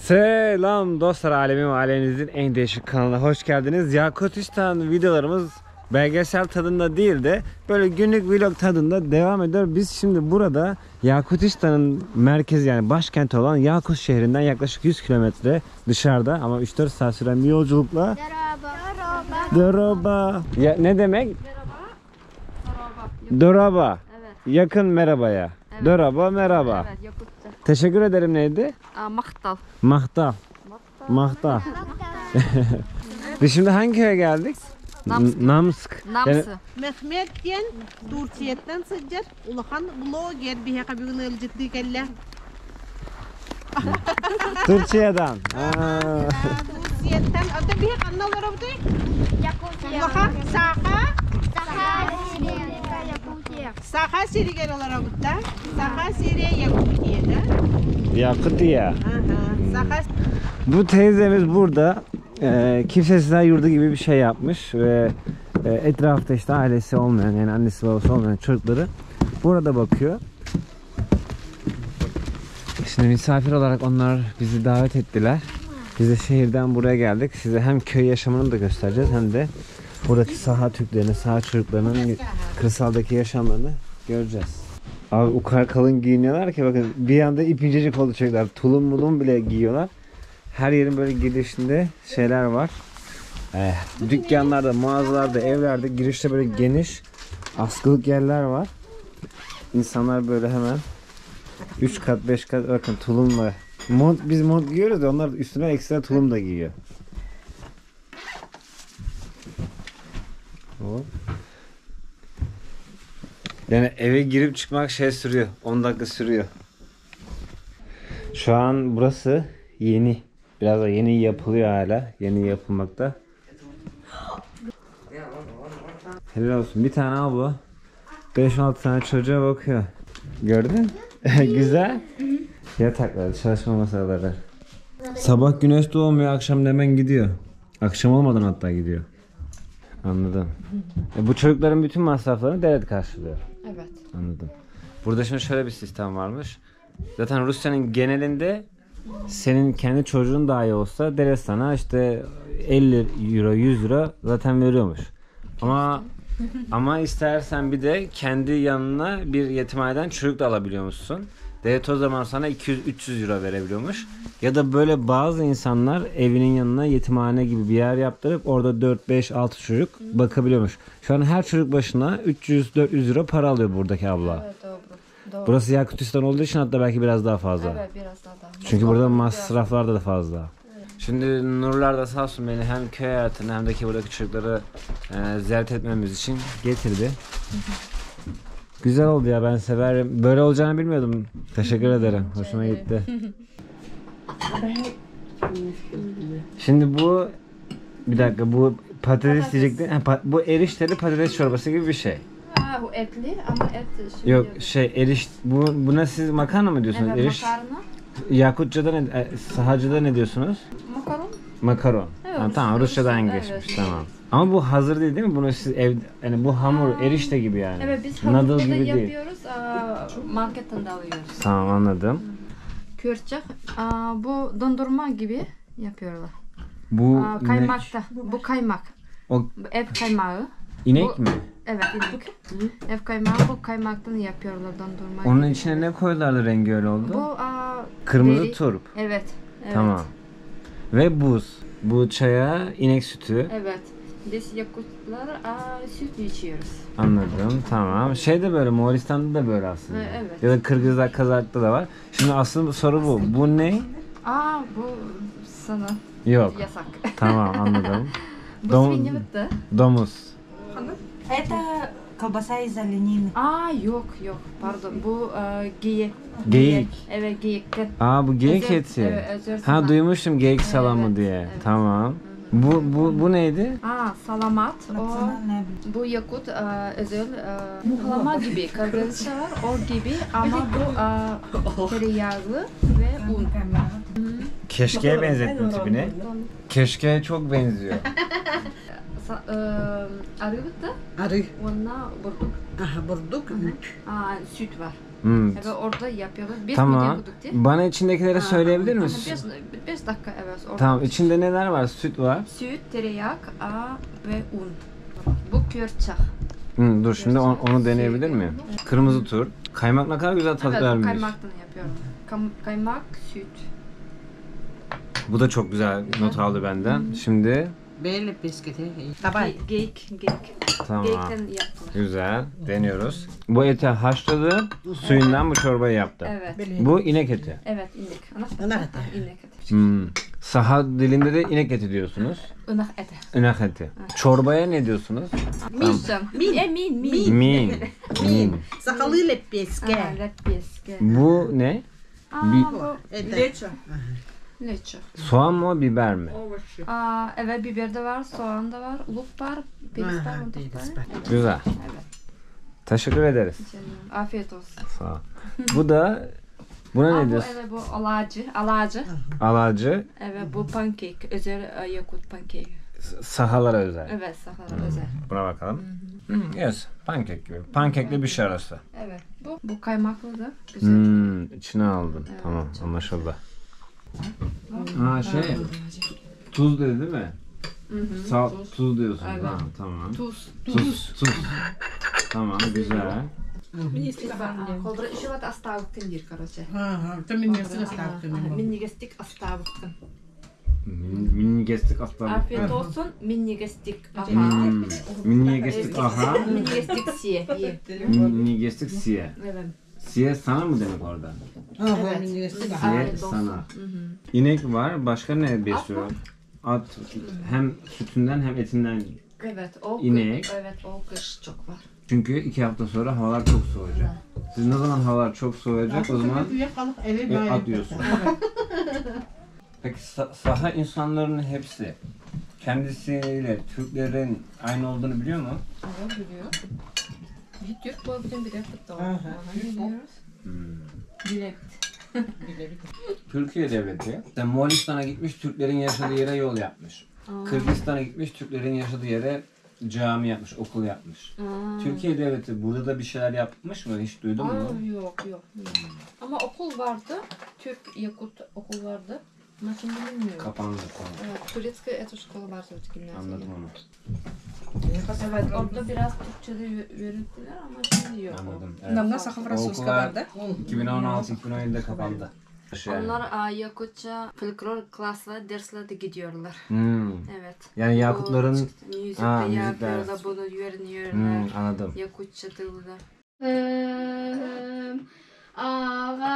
Selam dostlar, alemin ve ailenizin en değişik kanalına hoş geldiniz. Yakutistan videolarımız belgesel tadında değil de böyle günlük vlog tadında devam ediyor. Biz şimdi burada Yakutistan'ın merkezi, yani başkenti olan Yakut şehrinden yaklaşık 100 kilometre dışarıda ama 3-4 saat süren bir yolculukla. Doroba. Ya ne demek? Doroba. Evet. Yakın merhabaya. Evet. Doroba merhaba. Evet, Yakutça. Teşekkür ederim, neydi? Mahtal. Mahtal. Mahtal. Biz şimdi hangi köye geldik? Namsk. Namsk. Namsı. Mehmetken Turkiye'den sıcak ulahan blogger bir kabul edildi kelle. Türkiye'den. Turkiye'den adı bir kanal var orada. Ulahan Saha Sirigen olarak da. Saha Siriye Yakutiye'de. Yakutiye. Saha. Bu teyzemiz burada kimsesizler yurdu gibi bir şey yapmış ve etrafta işte ailesi olmayan, yani annesi babası olmayan çocukları burada bakıyor. Şimdi misafir olarak onlar bizi davet ettiler. Biz de şehirden buraya geldik. Size hem köy yaşamını da göstereceğiz hem de buradaki saha Türklerini, saha çocuklarının kırsaldaki yaşamlarını göreceğiz. Abi o kadar kalın giyiniyorlar ki bakın, bir anda ip incecik oldu çocuklar. Tulum mulum bile giyiyorlar. Her yerin böyle girişinde şeyler var. Dükkanlarda, mağazalarda, evlerde girişte böyle geniş askılık yerler var. İnsanlar böyle hemen 3 kat 5 kat bakın tulumla. Biz mont giyiyoruz da onlar üstüne ekstra tulum da giyiyor. Hop. Yani eve girip çıkmak şey sürüyor. 10 dakika sürüyor. Şu an burası yeni. Biraz da yeni yapılıyor hala. Yeni yapılmakta. Helal olsun. Bir tane abla 5-6 tane çocuğa bakıyor. Gördün? Güzel. Yatakları, çalışma masaları. Sabah güneş doğmuyor, akşam hemen gidiyor. Akşam olmadan hatta gidiyor. Anladım. Bu çocukların bütün masraflarını devlet karşılıyor. Evet. Anladım. Burada şimdi şöyle bir sistem varmış. Zaten Rusya'nın genelinde senin kendi çocuğun dahi olsa devlet sana işte 50 euro 100 euro zaten veriyormuş. Ama istersen bir de kendi yanına bir yetimhaneden çocuk da alabiliyormuşsun. Devlet o zaman sana 200-300 euro verebiliyormuş. Ya da böyle bazı insanlar evinin yanına yetimhane gibi bir yer yaptırıp orada 4-5-6 çocuk bakabiliyormuş. Şu an her çocuk başına 300-400 euro para alıyor buradaki abla. Evet, doğru. Burası Yakutistan olduğu için hatta belki biraz daha fazla. Evet, biraz daha. Çünkü burada masraflar da fazla. Evet. Şimdi Nurlar da sağ olsun beni hem köy hayatını hem de ki buradaki çocukları ziyaret etmemiz için getirdi. Güzel oldu ya, ben severim. Böyle olacağını bilmiyordum. Teşekkür ederim. Hoşuma gitti. Şimdi bu bir dakika, bu patates diyecektim. Bu erişteli patates çorbası gibi bir şey. Bu etli ama et şimdi. Yok buna siz makarna mı diyorsunuz? Evet, makarna. Yakutça'da Sahacı'da ne diyorsunuz? Makaron. Makaron. Evet, Tamam, Rusçadan evet. geçmiş, tamam. Ama bu hazır değil mi? Bunu siz yani bu hamur erişte gibi yani. Evet, biz Noodle hamurda gibi yapıyoruz. Marketten de alıyoruz. Tamam, anladım. Kürçak. Bu dondurma gibi yapıyorlar. Bu kaymakta. Bu kaymak. O Bu ev kaymağı. inek mi? Evet, inek. Ev kaymağı, bu kaymaktan yapıyorlar dondurma. Onun gibi. içine ne koyuyorlardı, rengi öyle oldu? Bu kırmızı turp. Evet. Tamam. Ve buz. Bu çaya inek sütü. Evet. Biz Yakutlar süt içiyoruz. Anladım, tamam. De böyle, Moğolistan'da da böyle aslında. Evet. Ya da Kırgızlar, Kazak'ta da var. Şimdi asıl soru bu. Bu ne? Bu sana Yok. yasak. Tamam, anladım. Bu свинья. Domuz. Это колбаса из оленины. Yok, pardon. Bu geyik. Geyik. Evet, geyik. Bu geyik Özel- eti. evet, özel salam. Duymuştum geyik salamı Evet, diye. evet. Tamam. Bu neydi? Salamat. Национальное блюдо. Bu Yakut özel muhlama gibi. Kırgızca var o gibi ama bu tereyağlı ve un. Keşke'ye benzettim tipini. Keşke'ye çok benziyor. Arı da Arı. onunla burduk. Aha, burduk. Süt var. Hmm. Evet orada yapıyorlar. Biz Tamam. yapıyorduk diye. Bana içindekileri söyleyebilir misin? 5 dakika evet. Orada. Tamam, içinde neler var? Süt var. Süt, tereyağı ve un. Bu kürçak. Dur şimdi onu deneyebilir miyim? Kırmızı tur. Kaymak ne kadar güzel tat Evet bu vermiş. kaymaktan yapıyorum. Kaymak, süt. Bu da çok güzel not aldı benden. Şimdi Böyle bisküvi. Tabay. Geyik. tamam. Geyikten yaptılar. Güzel. Deniyoruz. Bu eti haşladı. Suyundan bu çorbayı yaptı. Evet. Bu inek eti. Evet inek. İnek eti. İnek eti. Saha dilinde de inek eti diyorsunuz. Inak eti. İnek eti. Çorbaya ne diyorsunuz? Min. Min. Sakalı leppeske. Bu ne? Leço. Soğan mı biber mi? Evet biber de var, soğan da var, uluk var, peris var, unuttuk var. Güzel. Evet. Teşekkür ederiz. Afiyet olsun. Sağ ol. Buna ne Bu diyorsun? evet bu alacı. Alacı. Evet bu pankek, özel yakut pankeki. Sahalara özel. Evet sahara özel. Buna bakalım. Yes. Pankek gibi. Pankekle bir şey arası. Evet bu kaymaklı da güzel. İçine aldın. Evet. Tamam, anlaşıldı. Tuz dedi değil mi? Tuz diyorsun. Evet. Ha, tamam. Tuz. Tuz. Tamam, güzel. Холдра еще вот оставкин дир, короче. Там минерсин ставкın. Миннигестик оставкин. Mini gestik aslan. Afiyet olsun. Minnigestik. Aha. Mini gestik aha. Minnigestik siye. Mini gestik siye. Evet. Siye sana mı demek orada? Siye Afiyet olsun. sana. İnek var. Başka ne besliyor? At. Hem sütünden hem etinden. Evet o İnek. Evet o kış çok var. Çünkü 2 hafta sonra havalar çok soğuyacak. Siz ne zaman havalar çok soğuyacak o zaman at diyorsun. Peki saha insanların hepsi kendisiyle Türklerin aynı olduğunu biliyor mu? Evet biliyor. Bir Türk bu bütün bir yaptık da. Biliyoruz. Direkt. Türkiye devleti Moğolistan'a gitmiş, Türklerin yaşadığı yere yol yapmış. Kırgızistan'a gitmiş, Türklerin yaşadığı yere cami yapmış, okul yapmış. Türkiye devleti burada da bir şeyler yapmış mı? Hiç duydun mu? Yok. Ama okul vardı. Türk Yakut okul vardı. Ama şimdi bilmiyorum. Kapandı falan. Evet, Turetska eto şkola var Türk gimnaziya. Anladım onu. Evet, orada biraz Türkçe de öğrettiler ama şimdi yok. Anladım. Namna Evet. sakın O Fransızca okullar vardı. 2016-2017'de kapandı. Onlar Yakutça folklor klasla derslerde gidiyorlar. Evet. Yani Yakutların Müzik Ha, de müzik yapıyorlar, dersi. bunu öğreniyorlar. Anladım. Yakutça dilde.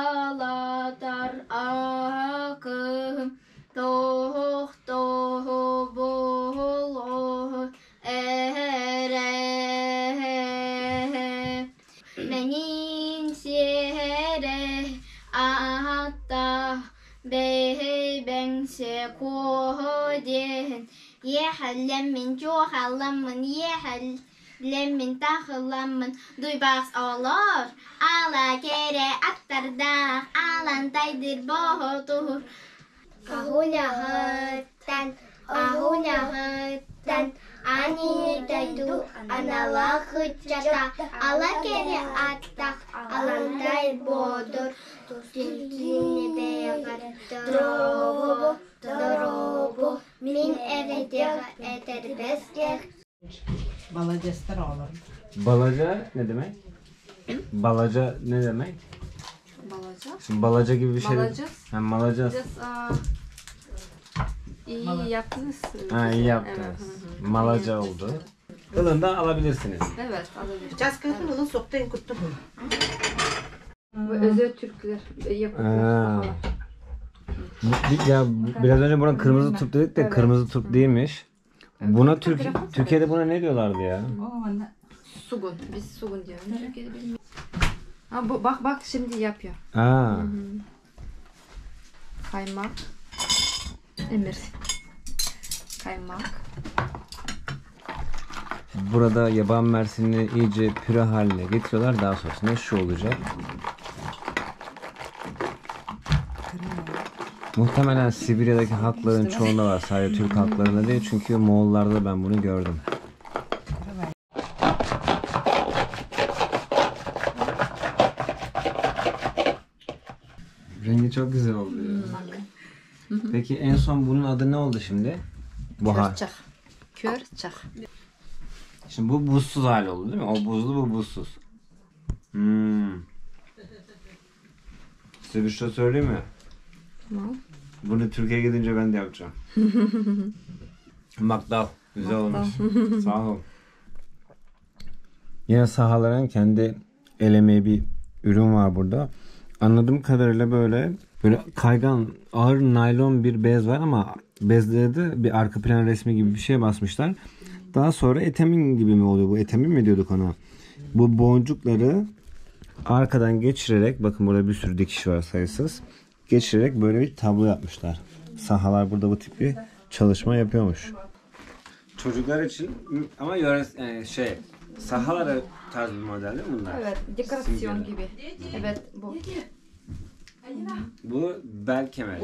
Ağalatar akım Toh bolu ere Menin sere ahatta ben se kodin Yehallemin johallemin Lemmin tahlamın duybaz olur Ala kere aktarda alantaydır boğdur Ahulahıttan Ani daydu analahı çata Ala kere aktar alantay boğdur Tüzini beğer Drobu Min evedir eder besker Balacester olur. Balaca ne demek? Balaca ne demek? Balaca. Şimdi balaca gibi bir şey. Malacağız. Hem malacağız. İyi yaptınız. Ha, iyi yaptınız. Evet, Malaca oldu. Ilında alabilirsiniz. Evet, alabiliriz. Çaskın onun soktayın kuttu bu. Bu özel Türkler. Ha. Biraz önce buna kırmızı turp dedik de Evet. kırmızı turp değilmiş. Buna Türkiye'de buna ne diyorlardı ya? Sugun. Biz sugun diyoruz. Türkiye'de bilmiyorum. Ha bu bak şimdi yapıyor. Aa. Kaymak. Emir. Kaymak. Burada yaban mersinini iyice püre haline getiriyorlar. Daha sonrasında şu olacak. Muhtemelen Sibirya'daki halkların çoğunda var. Sadece Türk halklarında değil. Çünkü Moğollarda ben bunu gördüm. Çok güzel oldu ya. Peki en son bunun adı ne oldu şimdi? Buhar. Körçak. Körçak. Şimdi bu buzsuz hali oldu değil mi? O buzlu, bu buzsuz. Size bir şey söyleyeyim mi? Bunu Türkiye'ye gidince ben de yapacağım. Makdal. Güzel olmuş. Sağ olun. Yine sahaların kendi el emeği bir ürün var burada. Anladığım kadarıyla böyle kaygan, ağır naylon bir bez var ama bezlere de bir arka plan resmi gibi bir şey basmışlar. Daha sonra etamin gibi mi oluyor bu? Etamin mi diyorduk ona? Bu boncukları arkadan geçirerek, bakın burada bir sürü dikiş var sayısız. Geçirerek böyle bir tablo yapmışlar. Sahalar burada bu tip bir çalışma yapıyormuş. Çocuklar için ama yani sahalara tarz bir model değil mi bunlar? Evet, dekorasyon gibi. Evet, bu. Bu bel kemeri.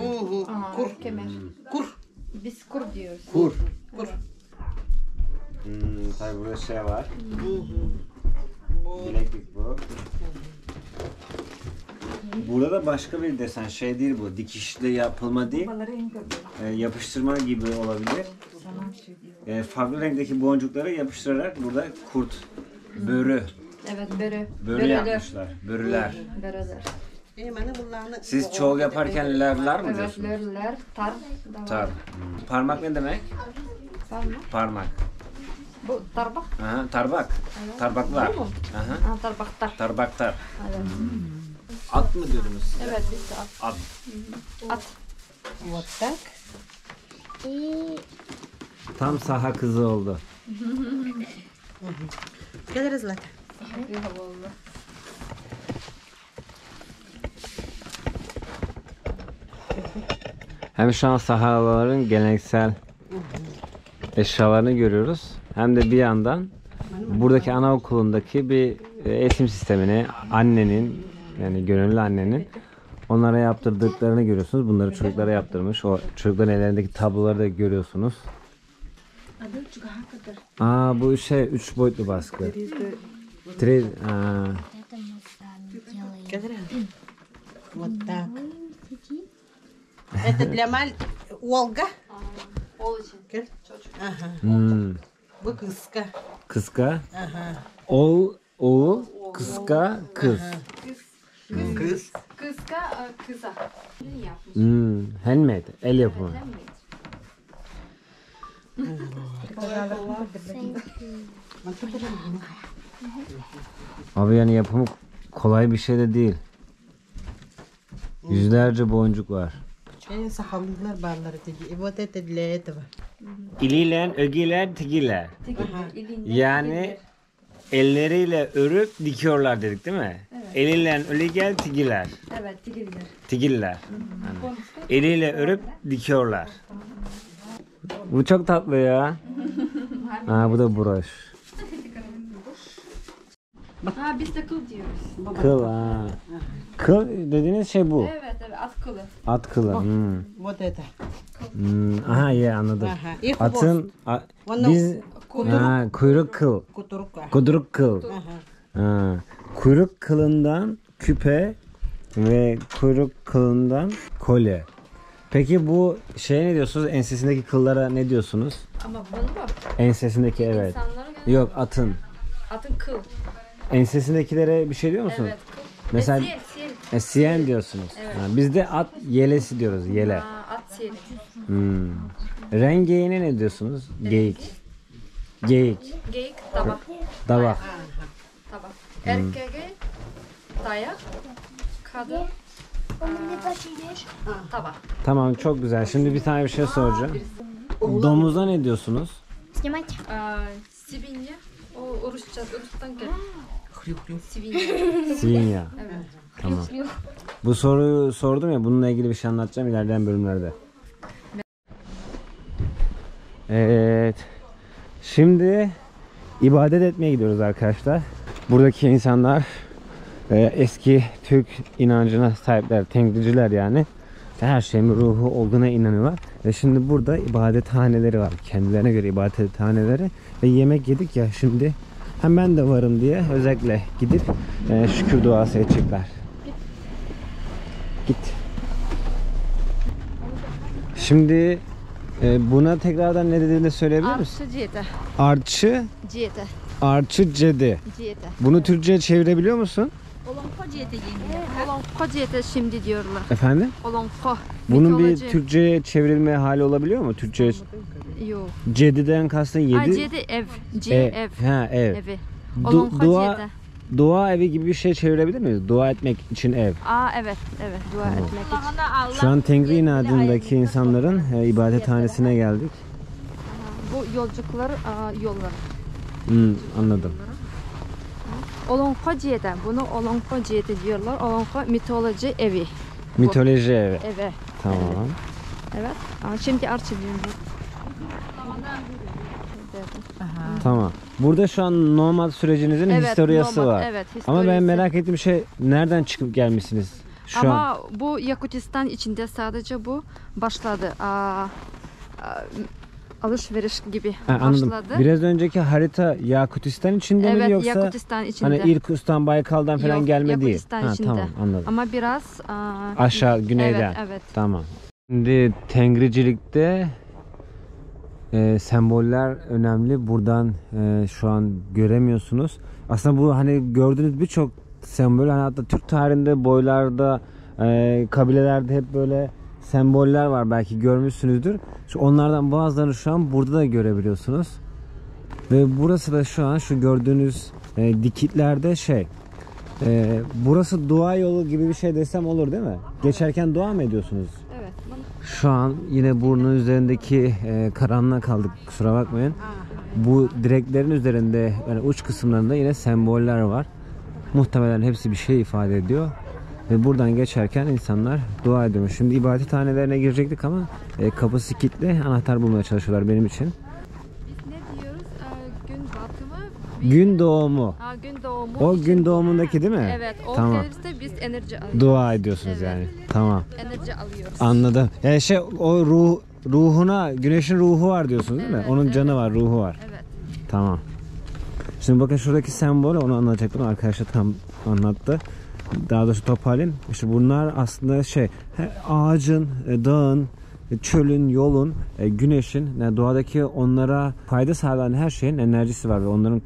Kur. Kemer. Kur. Biz kur diyoruz. Kur. Tabii burada şey var. Bileklik bu. Burada da başka bir desen, şey değil bu, dikişli yapılma değil, yapıştırma gibi olabilir. Farklı renkteki boncukları yapıştırarak burada kurt, börü, Evet, börü yapmışlar, börüler. Börüler. Siz çoğul yaparken lerler mi Evet, diyorsunuz? lörler, tar. Tar. Parmak ne demek? Parmak. Parmak. Bu tarbak. Aha, tarbak. Tarbaklar. Aha. Tarbaktar. Tarbaktar. Evet. At mı diyordunuz size? Evet, biz de at. At. At. Вот так. Tam saha kızı oldu. Gel Zlata. Hem şu an sahaların geleneksel eşyalarını görüyoruz. Hem de bir yandan buradaki anaokulundaki bir eğitim sistemini annenin, yani gönüllü annenin onlara yaptırdıklarını görüyorsunuz. Bunları çocuklara yaptırmış. O çocukların ellerindeki tabloları da görüyorsunuz. Bu 3 boyutlu baskı. Вот так. Это для Olga. Gel. Aha. Bu kıska. Kıska. Aha. Oğul, kıska, kız. Kız. Kıska, kısa. Yapmış. Handmade, el yapımı. Abi yani yapımı kolay bir şey de değil. Yüzlerce boncuk var. Sakallılar bağları tegi. Вот это для этого. İliyle ögiler, tigiler. Yani elleriyle örüp dikiyorlar dedik değil mi? Evet. Eliyle ögiler, tigiler. Evet, tigiller. Tigiller. Yani eliyle örüp dikiyorlar. Bu çok tatlı ya. Bu da broş. Biz de kıl diyoruz. Kıl Kıl dediğiniz şey bu. Evet, at kılı. At kılı. Вот это. Aha ya anladım. Aha. И Atın biz kuyruk kıl. Kuturka. Kuduruk kıl. Aha. Kuyruk kılından küpe ve kuyruk kılından kolye. Peki bu ne diyorsunuz? Ensesindeki kıllara ne diyorsunuz? Ama bunu mu? Ensesindeki evet. İnsanlara Yok atın. Atın kıl. Ensesindekilere bir şey diyor musunuz? Evet, kıl. Mesela siyen diyorsunuz. Evet. Biz de at yelesi diyoruz. Yele. At siyeli. Rengeğine ne diyorsunuz? Geyik. Geyik. Geyik, tabak. Davak. Tabak. Erkeğe dayak. Kadın tabak. Tamam çok güzel. Şimdi bir tane bir şey soracağım. Domuza ne diyorsunuz? Sivinya. O Rus'tan gel. Sivinya. Sivinya. Evet. Tamam. Bu soruyu sordum ya, bununla ilgili bir şey anlatacağım ilerleyen bölümlerde. Evet. Şimdi ibadet etmeye gidiyoruz arkadaşlar. Buradaki insanlar eski Türk inancına sahipler, tenkriciler yani. Her şeyin ruhu olduğuna inanıyorlar. Ve şimdi burada ibadethaneleri var. Kendilerine göre ibadethaneleri. Ve yemek yedik ya, şimdi hem ben de varım diye özellikle gidip şükür duası edecekler. Git. Şimdi buna tekrardan ne dediğini söyleyebilir misin? Arçı ciyete. Arçı, Ciyete. arçı cedi. Ciyete. Bunu Türkçe'ye çevirebiliyor musun? Olonko ciyete yenge. Olonko ciyete şimdi diyorlar. Efendim? Olonko. Bunun bir Mitoloji. Türkçe'ye çevrilme hali olabiliyor mu? Türkçe'ye Yok. cediden kastın 7. Ay ciyete ev. Ev. Ha ev. Evi. Du- Olonko dua ciyete. dua evi gibi bir şey çevirebilir miyiz? Dua etmek için ev. Evet. Evet. Dua etmek için. Ulahana Allah. Şu an Tengri inadındaki insanların ibadethanesine geldik. Bu yolculuklar yollar. Anladım. Olonko ciyete. Bunu olonko ciyete diyorlar. Olonko mitoloji evi. Mitoloji evi. Evet. Tamam. Evet. Şimdi arçı diyorlar. Tamam. Burada şu an nomad sürecinizin historiası nomad, var. Evet, Ama ben historiası. merak ettiğim şey nereden çıkıp gelmişsiniz şu an? Ama bu Yakutistan içinde sadece bu başladı. Alışveriş gibi Anladım. başladı. Biraz önceki harita Yakutistan içinde mi Evet, yoksa Yakutistan içinde. hani İrkut'tan Baykal'dan falan Yok, gelme değil? Yakutistan içinde. Tamam anladım. Ama biraz Aşağı güneyden. Evet. Tamam. Şimdi Tengricilikte semboller önemli. Buradan şu an göremiyorsunuz. Aslında bu hani gördüğünüz birçok sembol, hani hatta Türk tarihinde boylarda, kabilelerde hep böyle semboller var. Belki görmüşsünüzdür. Onlardan bazılarını şu an burada da görebiliyorsunuz. Ve burası da şu an şu gördüğünüz dikitlerde burası dua yolu gibi bir şey desem olur değil mi? Geçerken dua mı ediyorsunuz? Evet. Şu an yine burnun üzerindeki karanlığa kaldık, kusura bakmayın. Bu direklerin üzerinde, yani uç kısımlarında yine semboller var. Muhtemelen hepsi bir şey ifade ediyor. Ve buradan geçerken insanlar dua ediyor. Şimdi ibadethanelerine girecektik ama kapısı kilitli, anahtar bulmaya çalışıyorlar benim için. Biz ne diyoruz? Gün batımı. Gün doğumu. Gün doğumu. O için- gün doğumundaki değil mi? Evet. O Tamam. gelirse biz enerji alıyoruz. Dua ediyorsunuz Evet. yani. Tamam. Enerji alıyoruz. Anladım. Yani o ruhuna, güneşin ruhu var diyorsunuz değil mi? Evet, Onun canı evet. var, ruhu var. Evet. Tamam. Şimdi bakın şuradaki sembol, onu anlatacaktım. Arkadaşlar tam anlattı. Daha doğrusu toparlayayım. İşte bunlar aslında ağacın, dağın, çölün, yolun, güneşin, yani doğadaki onlara fayda sağlayan her şeyin enerjisi var ve onların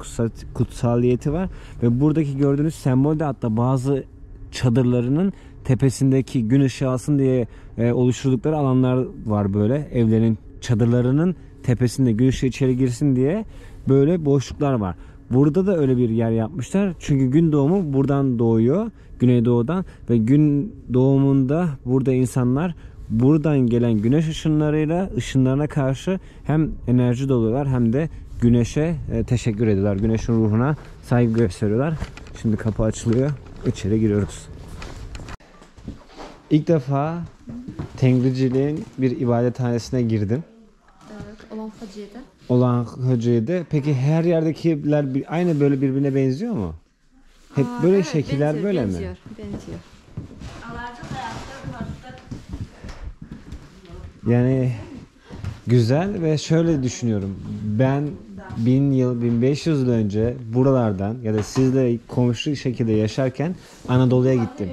kutsaliyeti var. Ve buradaki gördüğünüz sembol de hatta bazı çadırlarının tepesindeki gün ışığı alsın diye oluşturdukları alanlar var böyle. Evlerin çadırlarının tepesinde gün ışığı içeri girsin diye böyle boşluklar var. Burada da öyle bir yer yapmışlar. Çünkü gün doğumu buradan doğuyor. Güneydoğudan ve gün doğumunda burada insanlar buradan gelen güneş ışınlarına karşı hem enerji doluyorlar hem de güneşe teşekkür ediyorlar. Güneşin ruhuna saygı gösteriyorlar. Şimdi kapı açılıyor. İçeri giriyoruz. İlk defa Tengriciliğin bir ibadethanesine girdim. Evet. Olonko ciyete. Olan Hoca'ydı. Peki her yerdekiler aynı böyle birbirine benziyor mu? Hep böyle Evet, şekiller benziyor, böyle mi? Benziyor. Yani güzel ve şöyle düşünüyorum. Ben 1000 yıl, 1500 yıl önce buralardan ya da sizle komşu şekilde yaşarken Anadolu'ya gittim.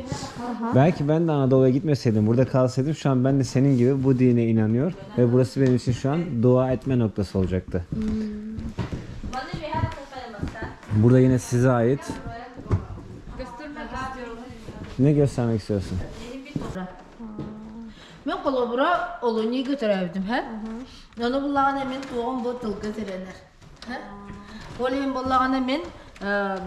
Belki ben de Anadolu'ya gitmeseydim, burada kalsaydım şu an ben de senin gibi bu dine inanıyor ve burası benim için şu an dua etme noktası olacaktı. Burada yine size ait. Göstermek istiyorum. Ne göstermek istiyorsun? Men kolobura oluni götürevdim he. Onu bullağına men tuğum bu tılgı tirenir. He. Olayım bullağına men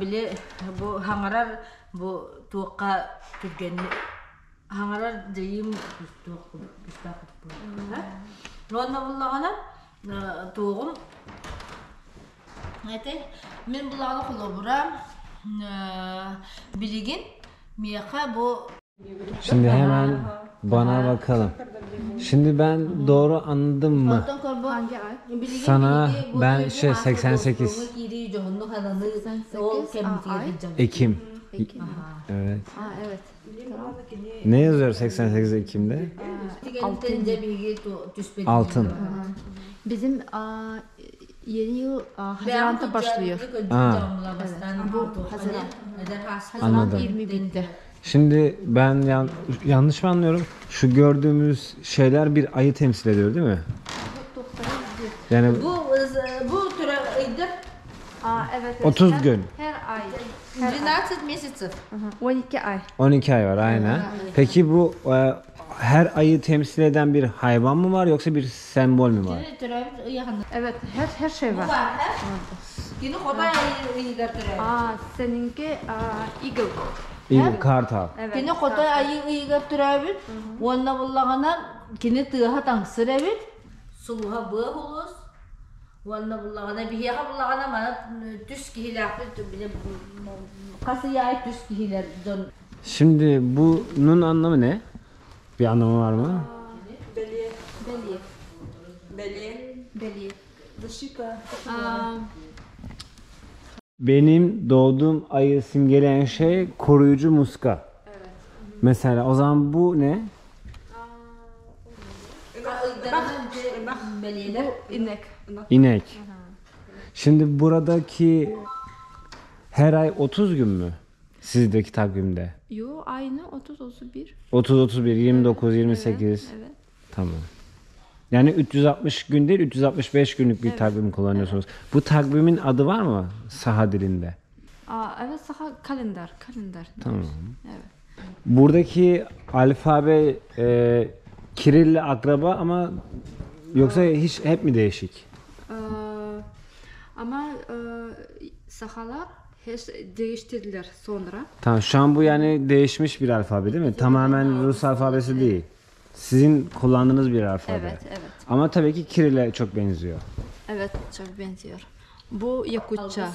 bile bu hangarar bu tuğqa türgeni hangarar deyim tuğ bistak bu. He. Onu bullağına tuğum men bullağına kolobura biligin miyaka bu Şimdi hemen bana bakalım. Şimdi ben doğru anladım mı? Hangi ay? Sana ben 88 Ekim. Evet. Evet. Ne yazıyor 88 Ekim'de? Altın. Bizim yeni yıl Haziran'da başlıyor. Aa, Bu Haziran. Anladım. 21'de. Şimdi ben yanlış mı anlıyorum? Şu gördüğümüz şeyler bir ayı temsil ediyor değil mi? Yani Bu türe aydır. Evet. 30 gün. Her ay. 12 месяцев. 12 ay. 12 ay var aynen. Peki bu her ayı temsil eden bir hayvan mı var yoksa bir sembol mü var? Türe yakında. Evet, her şey var. Var ha? Yine Koday ayıdır türe. Seninki eagle. İyi, kartal. Evet. Yine Koday ayıdır türe. Onda bullağına kini tıha tangsırabit. Suluha bığı oluz. Onda bullağına bir yaka bullağına bana düz kihilaklı bile kası yayıp düz kihiler dön. Şimdi bunun anlamı ne? Bir anlamı var mı? Belli. Benim doğduğum ayı simgeleyen şey koruyucu muska. Evet. Mesela o zaman bu ne? İnek. İnek. Şimdi buradaki her ay 30 gün mü? Sizdeki takvimde. Yo, aynı 30-31. 30, 31, 29, 28. Evet. Tamam. Yani 360 gün değil 365 günlük bir takvim kullanıyorsunuz. Bu takvimin adı var mı saha dilinde? Evet, saha kalender. Tamam. Evet. Buradaki alfabe Kirill'le akraba ama yoksa hiç hep mi değişik? Ama sahalar hiç değiştirdiler sonra. Tamam, şu an bu yani değişmiş bir alfabe değil mi? Tamamen Rus alfabesi değil. Sizin kullandığınız bir alfabe. Evet. Ama tabii ki Kirill'e çok benziyor. Evet, çok benziyor. Bu Yakutça.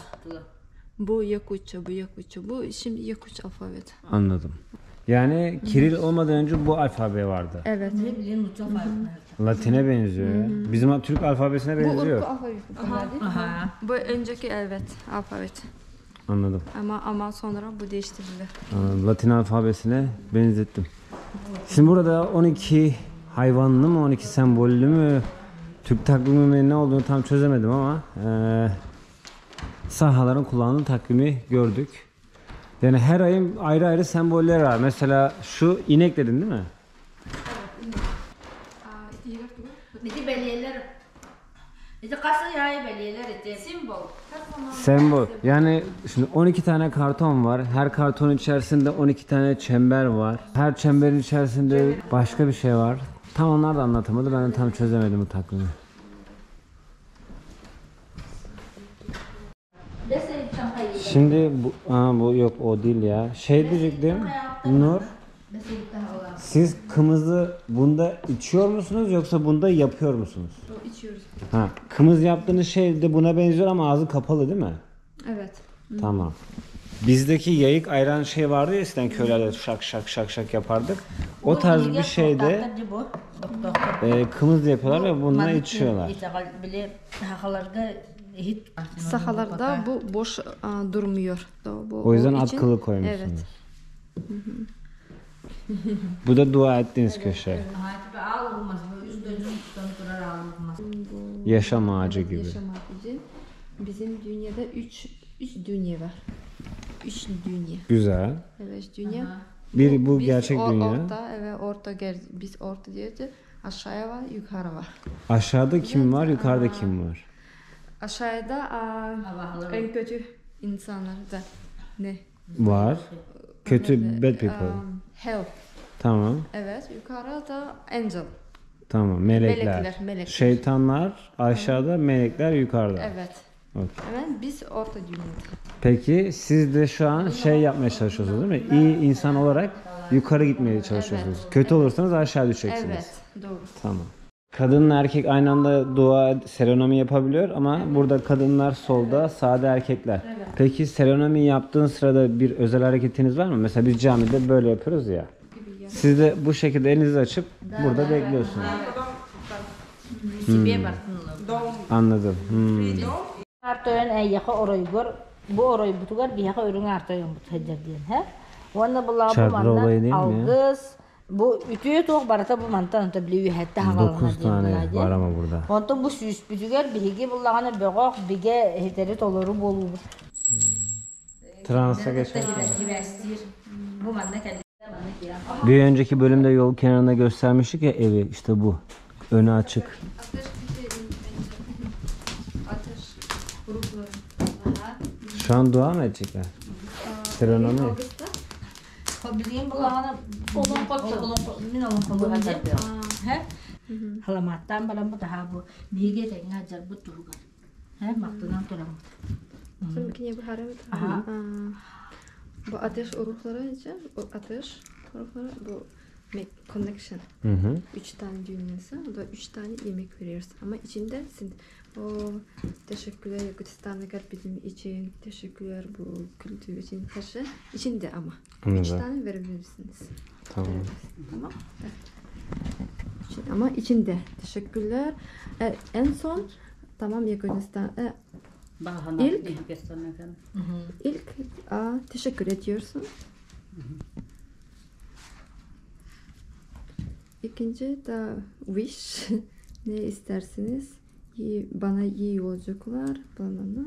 Bu Yakutça. Bu şimdi Yakutça alfabeti. Anladım. Yani Kiril olmadan önce bu alfabe vardı. Evet. Latine benziyor ya. Bizim Türk alfabesine Bu benziyor. Urku alfabeti. Bu önceki evet alfabet. Anladım. Ama sonra bu değiştirildi. Latin alfabesine benzettim. Şimdi burada 12 hayvanlı mı 12 sembollü mü Türk takvimi mi ne olduğunu tam çözemedim ama sahaların kullandığı takvimi gördük. Yani her ayın ayrı ayrı sembolleri var. Mesela şu inek dedin değil mi? Niti belyeler. Niti kası yayı belyeler eti. Simbol. Sembol. Yani şimdi 12 tane karton var. Her karton içerisinde 12 tane çember var. Her çemberin içerisinde başka bir şey var. Tam onlar da anlatamadı. Ben de tam çözemedim bu takvimi. Şimdi bu yok o değil ya. Şey diyecektim. Nur. Siz kımızı bunda içiyor musunuz yoksa bunda yapıyor musunuz? İçiyoruz. Ha, kımız yaptığınız şey de buna benziyor ama ağzı kapalı değil mi? Evet. Tamam. Bizdeki yayık ayran şey vardı ya eskiden köylerde şak şak şak şak yapardık. O tarz bir şeyde kımız yapıyorlar ve bununla içiyorlar. Sahalarda bu boş durmuyor. O yüzden için- at kılı koymuşsunuz. Evet. Bu da dua ettiğiniz köşe. Yaşam ağacı gibi. Yaşam ağacı. Bizim dünyada 3 dünya var. 3 dünya. Güzel. Evet, dünya. Bir bu Biz gerçek dünya. Orta, evet, biz orta diyoruz. Aşağıya var, yukarı var. Aşağıda kim var, yukarıda kim var? Aşağıda en kötü insanlar da ne? Var. Kötü bad people. Hell. Tamam. Evet, yukarıda angel. Tamam. Melekler. Melekler. Şeytanlar aşağıda, melekler yukarıda. Evet. Okay. Evet, biz orta dünyada. Peki siz de şu an şey yapmaya çalışıyorsunuz değil mi? İyi insan olarak yukarı gitmeye çalışıyorsunuz. Kötü olursanız aşağı düşeceksiniz. Evet, doğru. Tamam. Kadınla erkek aynı anda dua, serenomi yapabiliyor ama burada kadınlar solda, sağda erkekler. Evet. Peki serenomi yaptığın sırada bir özel hareketiniz var mı? Mesela biz camide böyle yapıyoruz ya. Siz de bu şekilde elinizi açıp burada bekliyorsunuz. Anladım. Artoyan ayyaqa oroygor bu oroy butugar biyaqa örün artoyan but hajar diyen ha. Onda bulla bu Çakra olayı değil mi ya? algız bu ütüye toq barata bu mantan ta biliyor hatta haqalına 9 tane var ama burada. Onda bu süs bütüger bilgi bullağına beqoq bige heteri toluru bolu. Transa geçer. Bu manna kelli. Bir önceki bölümde yol kenarında göstermiştik ya evi. İşte bu. Önü açık. Ateş grupları. Şu an dua mı edecekler? Serenami. Bileyim bulağına olun min olun kolun he halamattan balam bu daha bu bilge de ngajar bu turgan he maktudan turam Seninkine bir harem. Bu ateş ruhları için, bu ateş ruhları bu connection. Hı hı. 3 tane düğmesi, o da 3 tane yemek veriyoruz. Ama içinde o teşekkürler Yakutistan'da bizim için, teşekkürler bu kültür için her şey içinde ama. 3 Anladım. tane verebilirsiniz. Tamam. Tamam. Evet. Ama içinde teşekkürler. En son tamam Yakutistan. İlk teşekkür ediyorsun. İkinci de wish. Ne istersiniz? Bana iyi yolculuklar. Bana.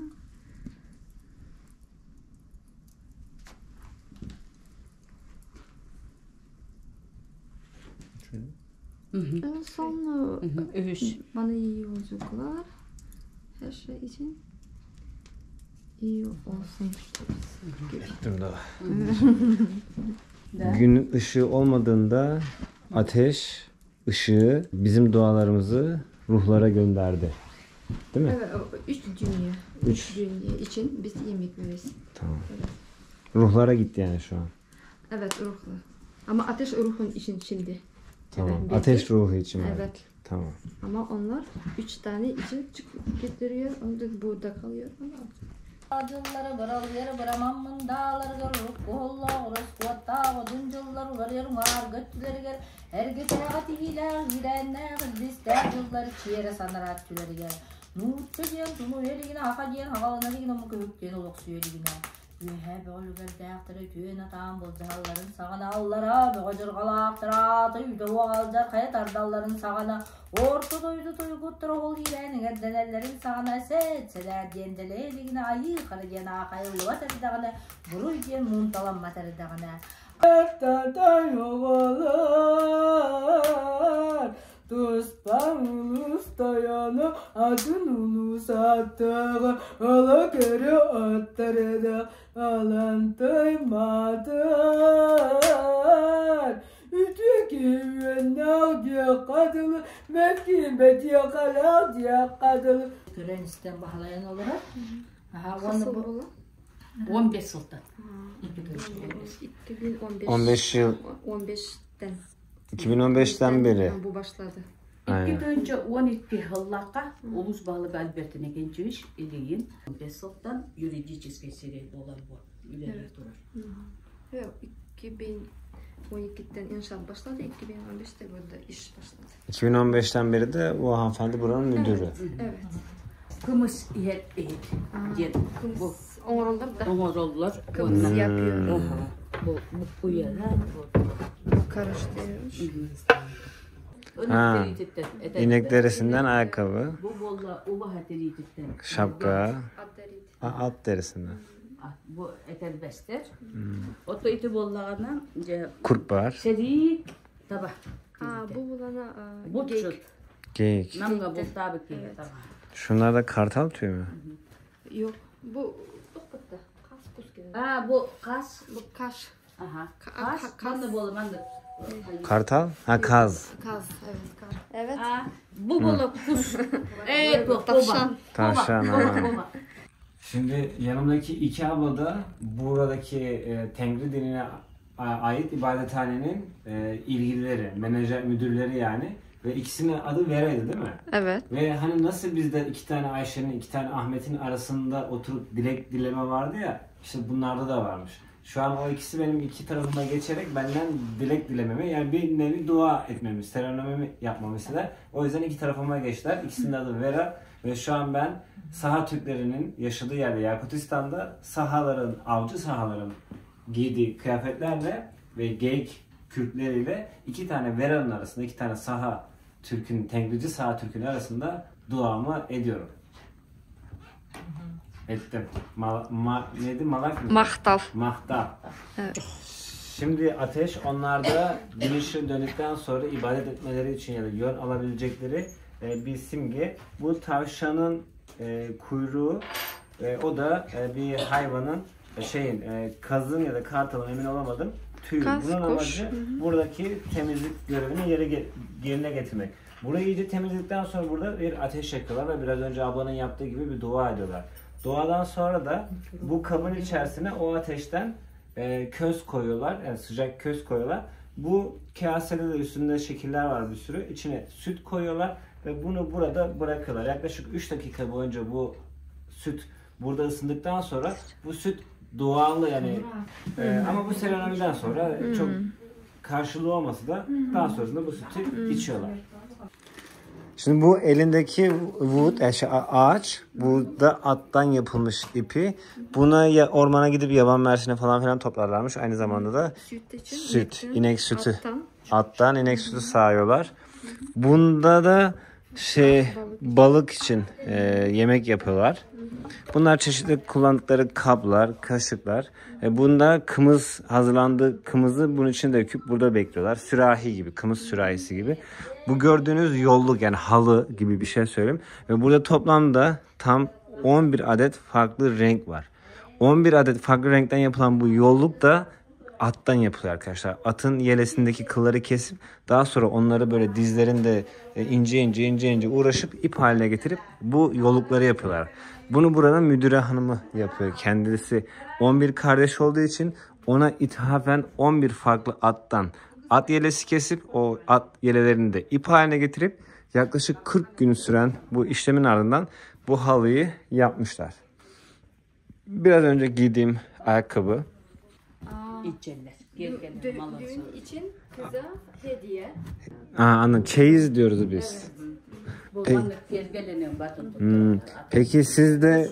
En son bana iyi yolculuklar. Her şey için iyi olsun. Gün ışığı olmadığında ateş ışığı bizim dualarımızı ruhlara gönderdi. Değil mi? Evet, 3 dünya. Üç. 3 dünya için biz yemek veririz. Tamam. Ruhlara gitti yani şu an. Evet, ruhlu. Ama ateş ruhun içinde. Tamam. Evet, Ateş ruhu için. var. Evet. Tamam. Ama onlar 3 tane için getiriyor. Onu da burada kalıyor. Acılları bıral yeri bıramamın dağları görürük kolla orası kuvatta oduncullar ularıyorum var götçüleri gel her geçene atihiler girenler bizler yılları çiyere sanarat tüleri gel Nurtçu diyen sunu eligine haka diyen havalanır yine mu köhükken oluk suyeligine Yühe be olu gerdektiri tüyen atan bozcahalların sağına allara be gocurgalaktıra tüyde oğalcar kaya tardalların sağına Orta doydu toyguttura ol hilenin erdenellerin sağına setseler diyendeleligine ayı karıgena kayıllı vaterdağına buruy diyen muntalan materdağına Ertatan oğalar Dostan ulus dayanı adın ulus attağı Ala kere attarada alantay madar Ütü güvenler diye kadını Mevkime diye kalar diye kadını Tören isten bahalayan olarak Nasıl olur? 15 sultan 2015. 15 yıl. 15'ten. 2015'ten beri. Bu başladı. Aynen. İki önce 12 yıllığa Ulus Bağlık Albert'ine gençmiş iliğin. Besol'dan yürüyeceğiz keseri olan bu. İleri durur. Yok, 2012'den inşaat başladı. 2015'te burada iş başladı. 2015'ten beri de bu hanımefendi buranın müdürü. Evet. Kımız yer diye bu Onlarlar da Omorollar kımız yapıyor. bu yerler Karıştırıyor. Ha, İnek derisinden ayakkabı, Bu bolla uva hateriyitten. şapka, Adderit. at derisinden. Bu eterbester. Oto iti bollağından Kurtbar, seri tabak. Bu bulana Bu geyik. çut. geyik. Namga bu tabi ki tabak. Şunlar da kartal tüyü mü? Yok. Bu dokutta. Kas kus gibi. Bu kas. Bu kaş. Aha. Kas. Kas. Ben de bolu ben de. Kartal? Ha, kaz. Kaz. Evet. Kaz. Evet. Bu bolu kus. Bu Tavşan. Tavşan. Koba. Şimdi yanımdaki iki abla da buradaki Tengri dinine ait ibadethanenin ilgilileri, menajer, müdürleri yani. Ve ikisinin adı Vera'ydı değil mi? Evet. Ve hani nasıl bizde iki tane Ayşe'nin, iki tane Ahmet'in arasında oturup dilek dileme vardı ya, işte bunlarda da varmış. Şu an o ikisi benim iki tarafıma geçerek benden dilek dilememi, yani bir nevi dua etmemi, serenamemi yapmamı istediler. O yüzden iki tarafıma geçtiler. İkisinin adı Vera ve şu an ben Saha Türklerinin yaşadığı yerde Yakutistan'da Sahaların, avcı Sahaların giydiği kıyafetlerle ve geyik kürkleriyle iki tane Vera'nın arasında, iki tane Saha Türk'ün, Tengrici Saha Türk'ün arasında duamı ediyorum. Ettim. Neydi? Malak mı? Mahtal. Mahtal. Evet. Şimdi ateş onlarda gün ışığı döndükten sonra ibadet etmeleri için ya da yön alabilecekleri bir simge. Bu tavşanın kuyruğu, o da bir hayvanın kazın ya da kartalın, emin olamadım, tüyü. Kaz, Bunun kuş. amacı buradaki temizlik görevini yerine getirmek. Burayı iyice temizledikten sonra burada bir ateş yakıyorlar ve biraz önce ablanın yaptığı gibi bir dua ediyorlar. Duadan sonra da bu kabın içerisine o ateşten köz koyuyorlar, yani sıcak köz koyuyorlar. Bu kasede de üstünde şekiller var bir sürü. İçine süt koyuyorlar ve bunu burada bırakıyorlar. Yaklaşık 3 dakika boyunca bu süt burada ısındıktan sonra bu süt doğal yani ama bu seremoniden sonra çok karşılığı olmasa da daha sonrasında bu sütü içiyorlar. Şimdi bu elindeki wood, ağaç, burada attan yapılmış ipi. Buna ya ormana gidip yaban mersini falan filan toplarlarmış. Aynı zamanda da Süt için inek sütü. attan. Attan inek sütü sağıyorlar. Bunda da balık için yemek yapıyorlar. Bunlar çeşitli kullandıkları kaplar, kaşıklar. Bunda kımız hazırlandı. Kımızı bunun içine döküp burada bekliyorlar. Sürahi gibi, kımız sürahisi gibi. Bu gördüğünüz yolluk, yani halı gibi bir şey söyleyeyim. Ve burada toplamda tam 11 adet farklı renk var. 11 adet farklı renkten yapılan bu yolluk da attan yapılıyor arkadaşlar. Atın yelesindeki kılları kesip daha sonra onları böyle dizlerinde ince uğraşıp ip haline getirip bu yollukları yapıyorlar. Bunu buranın müdüre hanımı yapıyor. Kendisi 11 kardeş olduğu için ona ithafen 11 farklı attan at yelesi kesip o at yelelerini de ip haline getirip yaklaşık 40 gün süren bu işlemin ardından bu halıyı yapmışlar. Biraz önce giydiğim ayakkabı. İçerler. Düğün için kıza hediye. Anladım. Çeyiz diyoruz biz. Peki siz de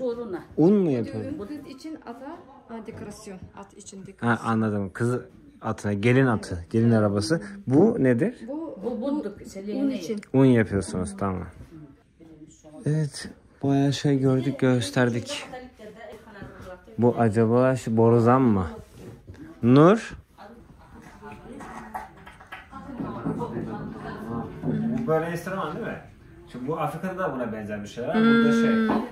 un mu yapıyorsunuz? Kız için ata dekorasyon. At için dekorasyon. Anladım. Kız atına, gelin atı, gelin arabası. Bu nedir? Bu bulduk. un için. Un yapıyorsunuz, tamam. Evet. Bayağı şey gördük, gösterdik. Bu acaba borazan mı? Nur? Bu böyle enstrüman değil mi? Şimdi bu Afrika'da da buna benzer bir şeyler. Burada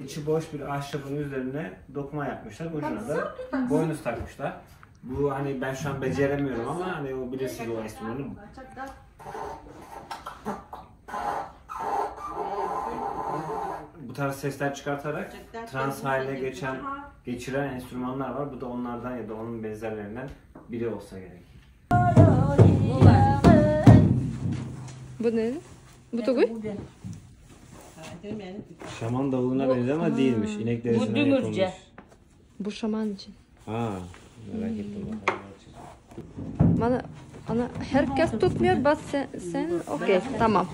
içi boş bir ahşabın üzerine dokuma yapmışlar. Ucuna da boynuz takmışlar. Bu hani ben şu an beceremiyorum ama hani o bilirsiniz o enstrümanı. Bu tarz sesler çıkartarak trans haline geçiren enstrümanlar var. Bu da onlardan ya da onun benzerlerinden biri olsa gerek. Bu ne? Bu da koy. Şaman davuluna benziyor ama değilmiş. İnek derisinden yapılmış. Bu şaman için. Merak ettim. Ana herkes tutmuyor, bak sen okey, tamam.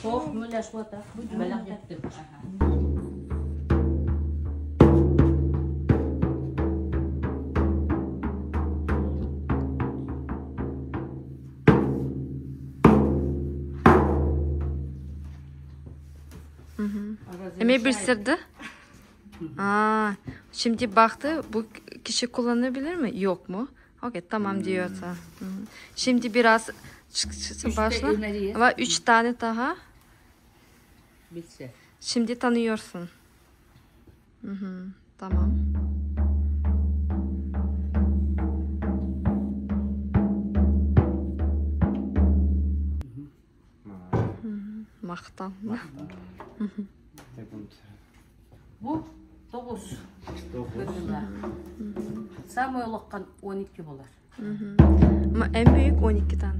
Soğuk müyle soğukta. Belak yaptım. Emeği bir sırdı. Şimdi baktı, bu kişi kullanabilir mi? Yok mu? Okey, tamam diyorsa. Şimdi biraz başla. Ama 3 tane daha. Bitse. Şimdi tanıyorsun. Tamam. Mahtan. Bu 9. Samuel'lıktan 12 bular. Ama en büyük 12 tane.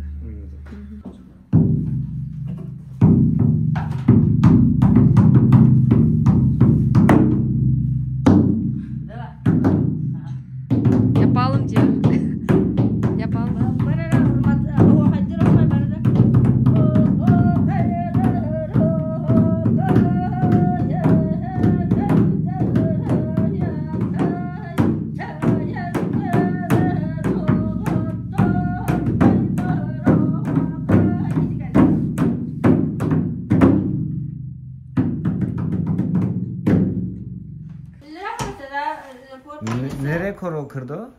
Yapalım diyor. Yapalım. Nereye koro kırdı o?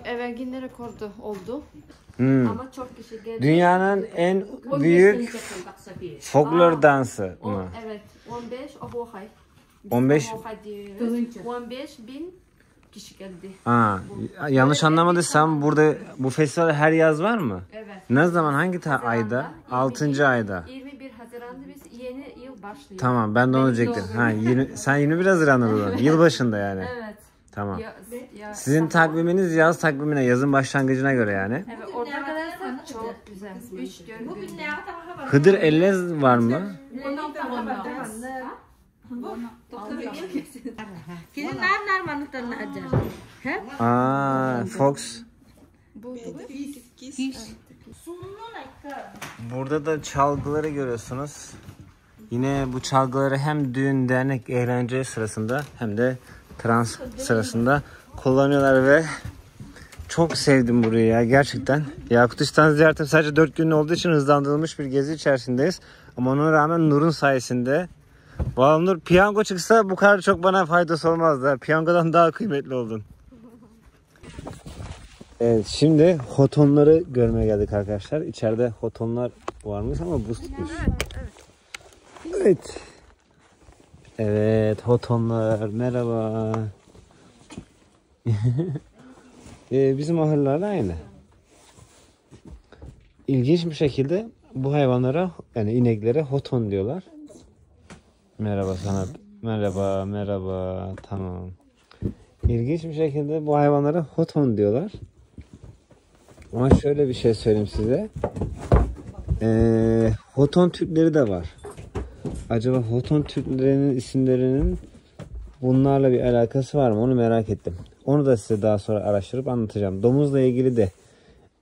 evet yine rekordu oldu. Ama çok kişi geldi. Dünyanın en büyük folklor dansı mı? Evet 15 Ahohay. 15 15 bin kişi geldi. Yanlış anlamadıysam burada bu festival her yaz var mı? Evet. Ne zaman hangi ayda? 6. ayda. 21 Haziran'da biz yeni yıl başlıyor. Tamam ben de onu diyecektim. Sen 21 Haziran'da doğdun. Yılbaşında yani. Evet. Tamam. Sizin takviminiz yaz takvimine, yazın başlangıcına göre yani. Evet orada kadar çok güzel. 3 gün. Hıdır Ellez var mı? Fox. Burada da çalgıları görüyorsunuz. Yine bu çalgıları hem düğün, dernek, eğlence sırasında hem de trans sırasında kullanıyorlar ve çok sevdim burayı ya gerçekten. Yakutistan ziyaretim sadece 4 gün olduğu için hızlandırılmış bir gezi içerisindeyiz. Ama ona rağmen Nur'un sayesinde. Vallahi Nur piyango çıksa bu kadar çok bana faydası olmazdı. Piyangodan daha kıymetli oldun. Evet şimdi hotonları görmeye geldik arkadaşlar. İçeride hotonlar varmış ama buz tutmuş. Evet. Evet hotonlar merhaba. Bizim ahırlarla aynı. İlginç bir şekilde bu hayvanlara yani ineklere hoton diyorlar. Merhaba sana. Merhaba. Tamam. İlginç bir şekilde bu hayvanlara hoton diyorlar. Ama şöyle bir şey söyleyeyim size. Hoton türleri de var. Acaba hoton türlerinin isimlerinin bunlarla bir alakası var mı? Onu merak ettim. Onu da size daha sonra araştırıp anlatacağım. Domuzla ilgili de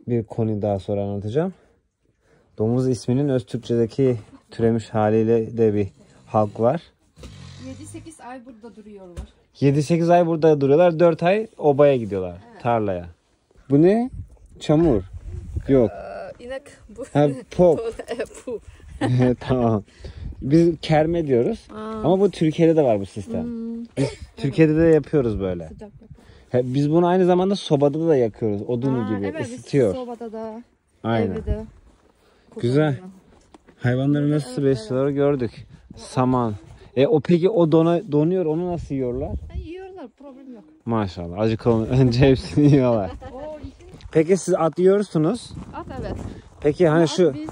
bir konuyu daha sonra anlatacağım. Domuz isminin öz Türkçedeki türemiş haliyle de bir halk var. 7-8 ay burada duruyorlar. 7-8 ay burada duruyorlar. 4 ay obaya gidiyorlar. Evet. Tarlaya. Bu ne? Çamur. Yok. İnek bu. Ha, pop. Tamam. Biz kerme diyoruz. Ama bu Türkiye'de de var bu sistem. Biz Türkiye'de de yapıyoruz böyle. Biz bunu aynı zamanda sobada da yakıyoruz. Odun gibi ısıtıyor. Evet sobada da. Aynen. Evde. Güzel. Hayvanları nasıl besliyorlar gördük. Saman. Peki o donuyor onu nasıl yiyorlar? Yiyorlar problem yok. Maşallah. Acıkalım önce hepsini yiyorlar. Peki siz at yiyorsunuz. At evet. Peki hani şu biz,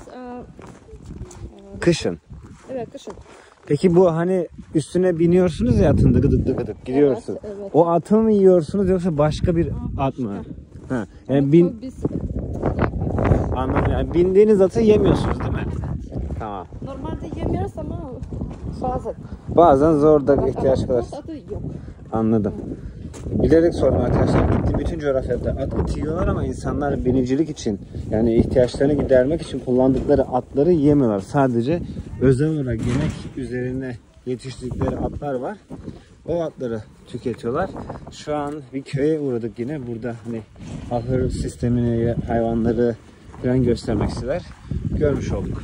kışın. Evet kışın. Peki bu hani üstüne biniyorsunuz ya atın dıgıdık gidiyorsun. Evet. O atı mı yiyorsunuz yoksa başka bir at mı? Ha. Yani Biz anladım. Yani bindiğiniz atı yemiyorsunuz değil mi? Tamam. normalde yemiyoruz ama Bazen zor da ihtiyaç kadar. Adı yok. Anladım. Bilerek sordum arkadaşlar. Gittiğim bütün coğrafyada at eti yiyorlar ama insanlar binicilik için yani ihtiyaçlarını gidermek için kullandıkları atları yemiyorlar. Sadece özel olarak yemek üzerine yetiştirdikleri atlar var. O atları tüketiyorlar. Şu an bir köye uğradık yine. Burada hani ahır sistemini, hayvanları falan göstermek istedim. Görmüş olduk.